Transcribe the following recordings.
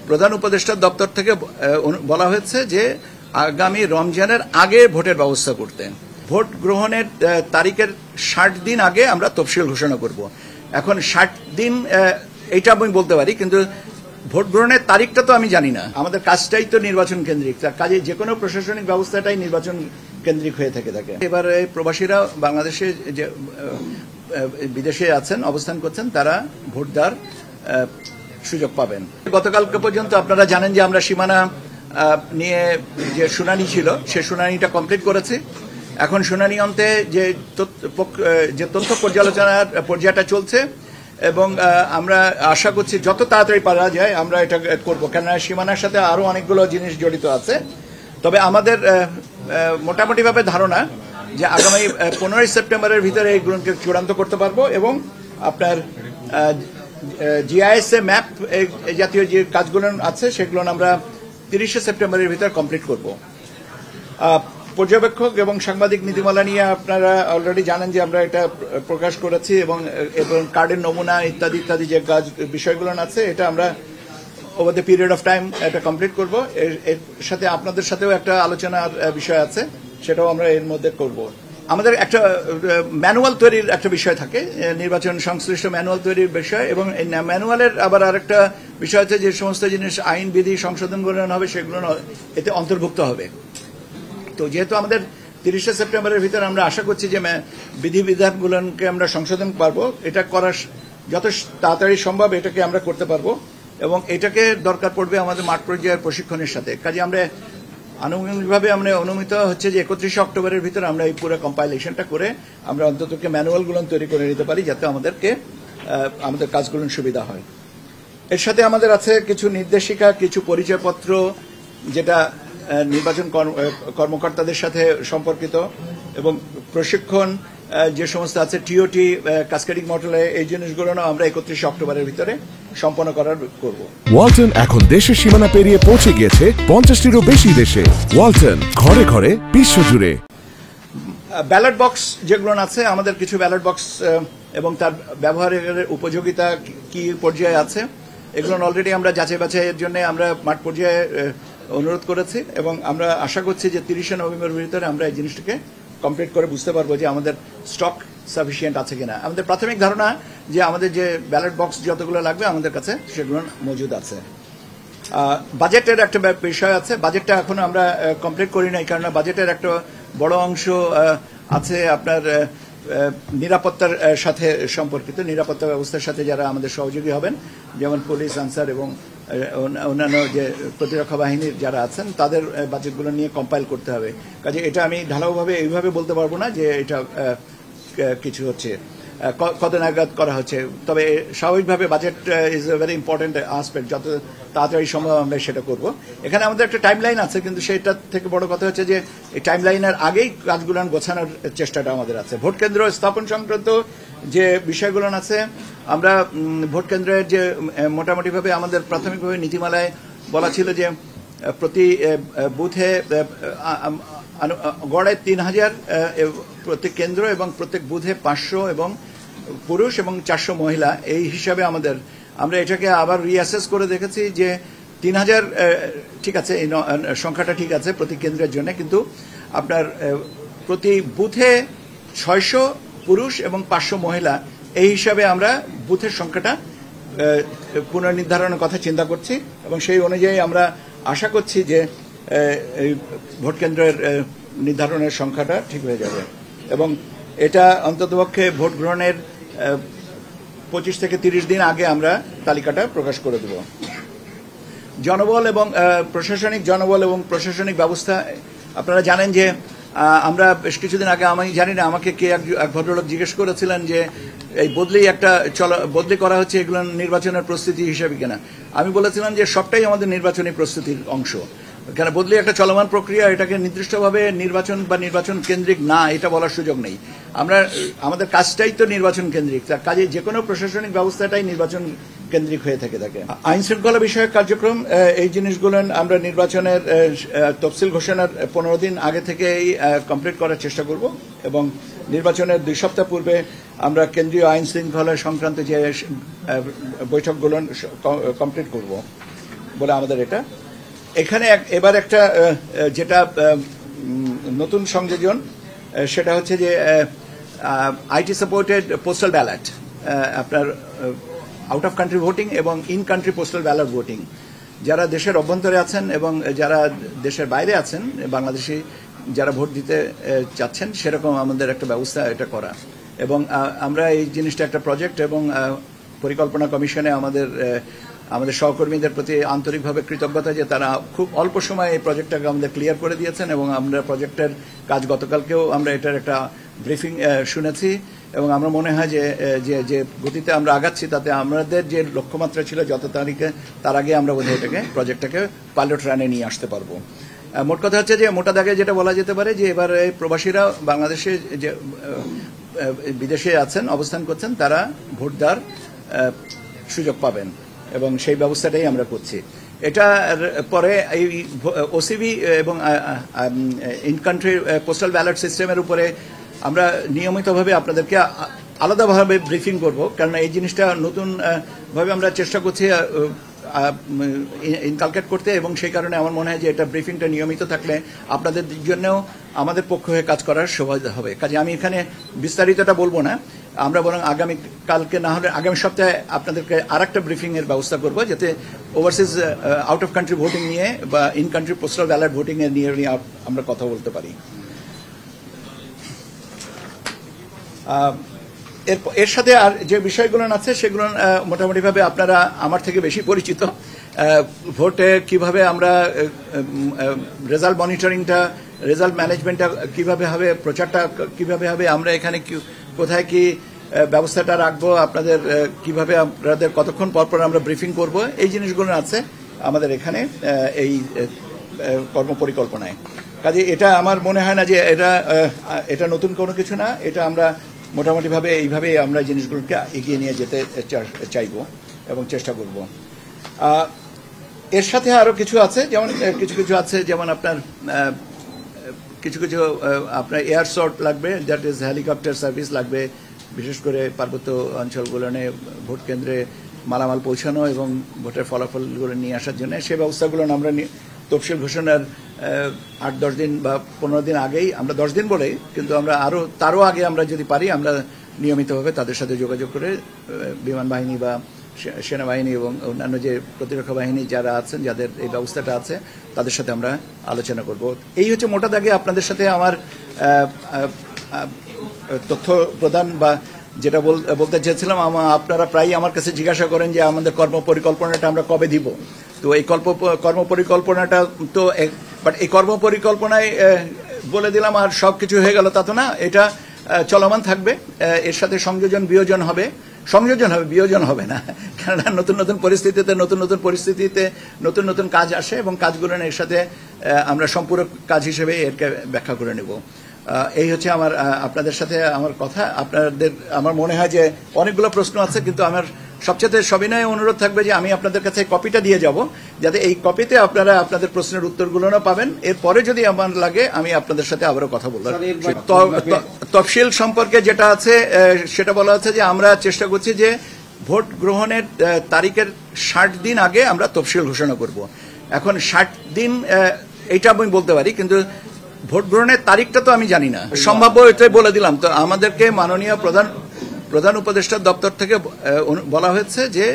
প্রধান উপদেষ্টার দপ্তর থেকে বলা হয়েছে যে আগামী রমজানের আগে ভোটের ব্যবস্থা করতে। ভোট গ্রহণের তারিখের 60 দিন আগে আমরা তফসিল ঘোষণা করব। এখন 60 দিন এটা আমি বলতে পারি, কিন্তু ভোট গ্রহণের তারিখটা তো আমি জানি না। আমাদের কাজটাই তো নির্বাচন কেন্দ্রিক, তার কাজে যে কোনো প্রশাসনিক ব্যবস্থাটাই নির্বাচন কেন্দ্রিক হয়ে থাকে। এবার প্রবাসীরা বাংলাদেশে যে বিদেশে আছেন, অবস্থান করছেন, তারা ভোট দেওয়ার সুযোগ পাবেন। গতকালকে পর্যন্ত আপনারা জানেন যে আমরা সীমানা নিয়ে যে শুনানি ছিল, সে শুনানিটা কমপ্লিট করেছি। এখন শুনানি অন্তে যে তথ্য পর্যালোচনার পর্যায়টা চলছে এবং আমরা আশা করছি যত তাড়াতাড়ি পারা যায় আমরা এটা করব, কেননা সীমানার সাথে আরো অনেকগুলো জিনিস জড়িত আছে। তবে আমাদের মোটামুটিভাবে ধারণা যে আগামী 15 সেপ্টেম্বরের ভিতরে এইগুলোকে চূড়ান্ত করতে পারবো এবং আপনার জিআইএস ম্যাপ জাতীয় যে কাজগুলো আছে সেগুলো আমরা 30 সেপ্টেম্বরের ভিতরে কমপ্লিট করব। পর্যবেক্ষক এবং সাংবাদিক নীতিমালা নিয়ে আপনারা অলরেডি জানেন যে আমরা এটা প্রকাশ করেছি এবং কার্ডের নমুনা ইত্যাদি ইত্যাদি যে কাজ বিষয়গুলো আছে এটা আমরা over the period of time এটা কমপ্লিট করব। এর সাথে আপনাদের সাথেও একটা আলোচনার বিষয় আছে, সেটাও আমরা এর মধ্যে করব। আমাদের একটা ম্যানুয়াল তৈরির একটা বিষয় থাকে, নির্বাচন সংশ্লিষ্ট ম্যানুয়াল তৈরির বিষয়, এবং এই ম্যানুয়ালের আবার আরেকটা বিষয় আছে যে সমস্ত জিনিস আইন বিধি সংশোধন করানো হবে সেগুলো এতে অন্তর্ভুক্ত হবে। তো যেহেতু আমাদের 30 সেপ্টেম্বরের ভিতরে আমরা আশা করছি যে বিধিবিধানগুলোকে আমরা সংশোধন পারবো, এটা করার যত তাড়াতাড়ি সম্ভব এটাকে আমরা করতে পারবো এবং এটাকে দরকার পড়বে আমাদের মাঠ পর্যায়ের প্রশিক্ষণের সাথে। কাজে আমরা আনুষ্ঠানিকভাবে আমরা অনুমিত হচ্ছে যে 31 অক্টোবরের ভিতরে আমরা এই পুরো কম্পাইলেশনটা করে আমরা অন্তত ম্যানুয়ালগুলো তৈরি করে নিতে পারি, যাতে আমাদের কাজগুলো সুবিধা হয়। এর সাথে আমাদের আছে কিছু নির্দেশিকা, কিছু পরিচয়পত্র, যেটা নির্বাচন কর্মকর্তাদের সাথে সম্পর্কিত, এবং প্রশিক্ষণ যে সমস্ত আছে টিওটি, কাসকেডিং মডেলে, এই জিনিসগুলো আমরা 31 অক্টোবরের ভিতরে সম্পন্ন করব। ওয়ালটন এখন দেশের সীমানা পেরিয়ে পৌঁছে গিয়েছে 50টিরও বেশি দেশে। ওয়ালটন, ঘরে ঘরে, বিশ্বজুড়ে। ব্যালট বক্স যেগুলো আছে, আমাদের কিছু ব্যালট বক্স এবং তার ব্যবহারের উপযোগিতা কি পর্যায়ে আছে, এগুলো অলরেডি আমরা যাচাই বাছাইয়ের জন্য আমরা মাঠ পর্যায়ে অনুরোধ করেছি এবং আমরা আশা করছি যে 30 নভেম্বরের ভিতরে আমরা এই জিনিসটাকে কমপ্লিট করে বুঝতে পারবো যে আমাদের স্টক সাফিসিয়েন্ট আছে কিনা। আমাদের প্রাথমিক ধারণা যে আমাদের যে ব্যালট বক্স যতগুলো লাগবে আমাদের কাছে সেগুলো মজুদ আছে। বাজেটের একটা বিষয় আছে, বাজেটটা এখনো আমরা কমপ্লিট করি নাই, কারণ বাজেটের একটা বড় অংশ আছে আপনার নিরাপত্তার সাথে সম্পর্কিত, নিরাপত্তা ব্যবস্থার সাথে যারা আমাদের সহযোগী হবেন, যেমন পুলিশ, আনসার এবং অন্যান্য যে প্রতিরক্ষা বাহিনীর যারা আছেন, তাদের বাজেটগুলো নিয়ে কম্পাইল করতে হবে। কাজে এটা আমি ঢালাওভাবে এইভাবে বলতে পারবো না যে এটা কিছু হচ্ছে, কত নাগাদ করা হচ্ছে। তবে স্বাভাবিকভাবে budget is a very important aspect, যত তাড়াতাড়ি সম্ভব আমরা সেটা করব। এখানে আমাদের একটা টাইম লাইন আছে, কিন্তু সেটা থেকে বড় কথা হচ্ছে যে এই টাইম লাইনের আগেই কাজগুলো গোছানোর চেষ্টাটা আমাদের আছে। ভোট কেন্দ্র স্থাপন সংক্রান্ত যে বিষয়গুলো আছে, আমরা ভোট কেন্দ্রের যে মোটামুটিভাবে আমাদের প্রাথমিকভাবে নীতিমালায় বলা ছিল যে প্রতি বুথে গড়ে 3000 প্রত্যেক কেন্দ্র এবং প্রত্যেক বুথে 500 এবং পুরুষ এবং 400 মহিলা, এই হিসাবে আমরা এটাকে আবার রিঅ্যাসেস করে দেখেছি যে 3000 ঠিক আছে, এই সংখ্যাটা ঠিক আছে প্রতি কেন্দ্রের জন্য, কিন্তু আপনার প্রতি বুথে 600 পুরুষ এবং 500 মহিলা, এই হিসাবে আমরা বুথের সংখ্যাটা পুনর্নির্ধারণের কথা চিন্তা করছি এবং সেই অনুযায়ী আমরা আশা করছি যে এই ভোট কেন্দ্রের নির্ধারণের সংখ্যাটা ঠিক হয়ে যাবে এবং এটা অন্ততপক্ষে ভোট গ্রহণের 25 থেকে 30 দিন আগে আমরা তালিকাটা প্রকাশ করে দেব। জনবল এবং প্রশাসনিক ব্যবস্থা, আপনারা জানেন যে আমরা বেশ কিছুদিন আগে, আমি জানি না আমাকে কে এক ভদ্রলোক জিজ্ঞেস করেছিলেন যে এই বদলি করা হচ্ছে এগুলো নির্বাচনের প্রস্তুতি হিসেবে কিনা। আমি বলেছিলাম যে সবটাই আমাদের নির্বাচনী প্রস্তুতির অংশ, কেন বদলি একটা চলমান প্রক্রিয়া, এটাকে নির্দিষ্টভাবে নির্বাচন কেন্দ্রিক না এটা বলার সুযোগ নেই। আমাদের কাজটাই তো নির্বাচন কেন্দ্রিক, তার কাজে যে কোনো প্রশাসনিক ব্যবস্থাটাই নির্বাচন কেন্দ্রিক হয়ে থাকে। আইন শৃঙ্খলা বিষয়ক কার্যক্রম, এই জিনিসগুলো আমরা নির্বাচনের তফসিল ঘোষণার 15 দিন আগে থেকেই কমপ্লিট করার চেষ্টা করব এবং নির্বাচনের 2 সপ্তাহ পূর্বে আমরা কেন্দ্রীয় আইন শৃঙ্খলা সংক্রান্ত যে বৈঠকগুলো কমপ্লিট করব। বলে আমাদের এটা। এখানে এবার একটা যেটা নতুন সংযোজন সেটা হচ্ছে যে আইটি সাপোর্টেড পোস্টাল ব্যালট, আপনার আউট অফ কান্ট্রি ভোটিং এবং in country postal ballot voting. যারা দেশের অভ্যন্তরে আছেন এবং যারা দেশের বাইরে আছেন, বাংলাদেশি যারা ভোট দিতে চাচ্ছেন, সেরকম আমাদের একটা ব্যবস্থা এটা করা। এবং আমরা এই জিনিসটা একটা প্রজেক্ট এবং পরিকল্পনা কমিশনে আমাদের সহকর্মীদের প্রতি আন্তরিকভাবে কৃতজ্ঞতা যে তারা খুব অল্প সময়ে এই প্রজেক্টটাকে আমাদের ক্লিয়ার করে দিয়েছেন এবং আমরা প্রজেক্টের কাজ গতকালকেও আমরা এটার একটা ব্রিফিং শুনেছি এবং আমরা মনে হয় যে গতিতে আমরা আগাচ্ছি তাতে আমাদের যে লক্ষ্যমাত্রা ছিল যত তারিখে তার আগে আমরা বোধহয় প্রজেক্টটাকে পাইলট রানে নিয়ে আসতে পারবো। মোট কথা হচ্ছে যে মোটা দাগে যেটা বলা যেতে পারে যে এবার এই প্রবাসীরা বাংলাদেশে যে বিদেশে আছেন, অবস্থান করছেন, তারা ভোট দেওয়ার সুযোগ পাবেন এবং সেই ব্যবস্থাটাই আমরা করছি। এটা পরে এই ওসিবি এবং ইন কান্ট্রি পোস্টাল ব্যালট সিস্টেমের উপরে আমরা নিয়মিতভাবে আপনাদেরকে আলাদাভাবে ব্রিফিং করব, কারণ এই জিনিসটা নতুন ভাবে আমরা চেষ্টা করছি ইনকালকেট করতে এবং সেই কারণে আমার মনে হয় যে এটা ব্রিফিংটা নিয়মিত থাকলে আপনাদের জন্যও আমাদের পক্ষ হয়ে কাজ করার সুবিধা হবে। কাজে আমি এখানে বিস্তারিতটা বলবো না, আমরা বরং কালকে না হলে আগামী সপ্তাহে আপনাদেরকে আরেকটা ব্রিফিং এর ব্যবস্থা করব, যাতে overseas out of country voting নিয়ে বা in country postal ballot voting এর নিয়ে আমরা কথা বলতে পারি। এর সাথে আর যে বিষয়গুলো আছে সেগুলো মোটামুটিভাবে আপনারা আমার থেকে বেশি পরিচিত। ভোটে কিভাবে আমরা রেজাল্ট মনিটরিংটা, রেজাল্ট ম্যানেজমেন্টটা কিভাবে হবে, প্রচারটা কিভাবে হবে, আমরা এখানে কোথায় কি ব্যবস্থাটা রাখবো, আপনাদের কিভাবে আপনাদের কতক্ষণ পরপর আমরা ব্রিফিং করব, এই জিনিসগুলো আছে আমাদের এখানে এই কর্মপরিকল্পনায়। কাজে এটা আমার মনে হয় না যে এটা নতুন কোনো কিছু না, এটা আমরা মোটামুটিভাবে এইভাবে আমরা জিনিসগুলোকে এগিয়ে নিয়ে যেতে চাইব এবং চেষ্টা করব। এর সাথে আরো কিছু আছে, যেমন কিছু আছে, যেমন আপনার কিছু আপনার এয়ার শট লাগবে, দ্যাট ইজ হেলিকপ্টার সার্ভিস লাগবে, বিশেষ করে পার্বত্য অঞ্চলগুলোনে ভোট কেন্দ্রে মালামাল পৌঁছানো এবং ভোটের ফলাফলগুলো নিয়ে আসার জন্য। সেই ব্যবস্থাগুলো আমরা তফসিল ঘোষণার 8-10 দিন বা 15 দিন আগেই, আমরা 10 দিন বলেই, কিন্তু আমরা তারও আগে আমরা যদি পারি আমরা নিয়মিতভাবে তাদের সাথে যোগাযোগ করে বিমান বাহিনী বা সেনাবাহিনী এবং অন্যান্য যে প্রতিরক্ষা বাহিনী যারা আছেন, যাদের এই ব্যবস্থাটা আছে, তাদের সাথে আমরা আলোচনা করব। এই হচ্ছে মোটা দাগে আপনাদের সাথে আমার তথ্য প্রদান, বা যেটা বলতে চেয়েছিলাম। আপনারা প্রায়ই আমার কাছে জিজ্ঞাসা করেন যে আমাদের কর্মপরিকল্পনাটা আমরা কবে দিব। তো এই কর্মপরিকল্পনাটা তো বাট এই কর্মপরিকল্পনায় বলে দিলাম আর সবকিছু হয়ে গেল তা তো না, এটা চলমান থাকবে। এর সাথে সংযোজন বিয়োজন হবে, বিয়োজন হবে না, কেননা নতুন নতুন পরিস্থিতিতে নতুন নতুন কাজ আসে এবং কাজগুলো এর সাথে আমরা সম্পূরক কাজ হিসেবে এরকে ব্যাখ্যা করে নেব। এই হচ্ছে আপনাদের সাথে আমার কথা। আমার মনে হয় যে অনেকগুলো প্রশ্ন আছে, কিন্তু আমার সবচেয়ে সবিনয় অনুরোধ থাকবে যে আমি আপনাদের কাছে কপিটা দিয়ে যাব, যাতে এই কপিতে আপনারা আপনাদের প্রশ্নের উত্তরগুলো না পাবেন। এরপরে যদি আমার লাগে আমি আপনাদের সাথে আবারও কথা বলবো। তফসিল সম্পর্কে যেটা আছে সেটা বলা হচ্ছে যে আমরা চেষ্টা করছি যে ভোট গ্রহণের তারিখের 60 দিন আগে আমরা তফসিল ঘোষণা করব। এখন 60 দিন এইটা আমি বলতে পারি, কিন্তু ভোট গ্রহণের তারিখটা তো আমি জানি না। সম্ভাব্য এটাই বলে দিলাম। তো আমাদেরকে মাননীয় প্রধান উপদেষ্টার দপ্তর থেকে বলা হয়েছে যে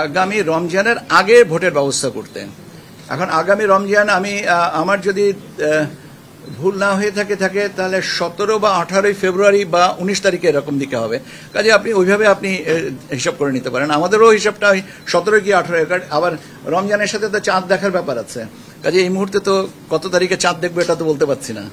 আগামী রমজানের আগে ভোটের ব্যবস্থা করতে। এখন আগামী রমজান আমার যদি ভুল না হয়ে থাকে তাহলে 17 বা 18 ফেব্রুয়ারি বা 19 তারিখে এরকম দিকে হবে। কাজে আপনি ওইভাবে হিসাব করে নিতে পারেন। আমাদেরও হিসাবটা 17 কি 18, আবার রমজানের সাথে তো চাঁদ দেখার ব্যাপার আছে। কাজে এই মুহূর্তে তো কত তারিখে চাঁদ দেখবো এটা তো বলতে পারছি না।